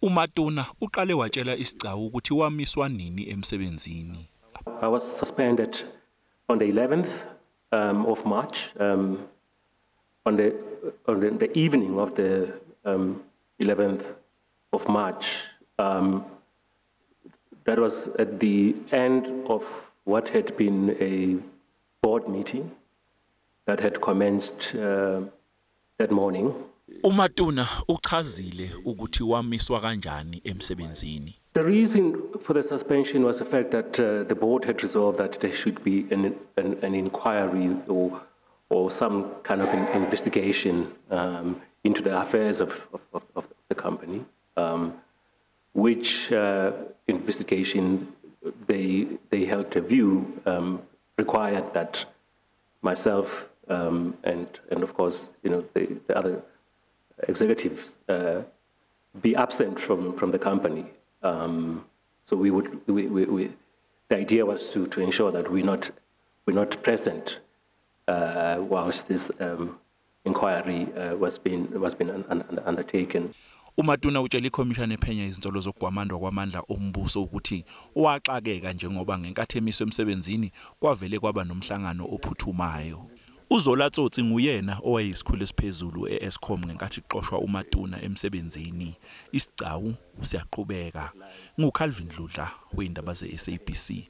uMatuna uqale watshela isigcawu ukuthi wamiswa nini emsebenzini. I was suspended on the 11th of March, on the evening of the 11th of March. That was at the end of what had been a board meeting that had commenced that morning. uMatuna uchazile ukuthi wamiswa kanjani emsebenzini. The reason for the suspension was the fact that the board had resolved that there should be an inquiry or some kind of an investigation into the affairs of the company, which investigation they held a view required that myself and of course the other executives be absent from the company. So the idea was to ensure that we're not present whilst this inquiry was being undertaken. uMatuna utshele iKhomishana ephenya izinsolo zokugwamandwa kwamandla oMbuso ukuthi waxakeka njengoba ngenkathi emiswe emsebenzini kwavele kwaba nomhlangano ophuthumayo. uZolatsotsi nguyena owayeyisikhulu esiphezulu eEskom ngenkathi kuxoshwa uMatuna emsebenzini. Isigcawu siyaqhubeka. nguCalvin Dludla weindaba zeSABC.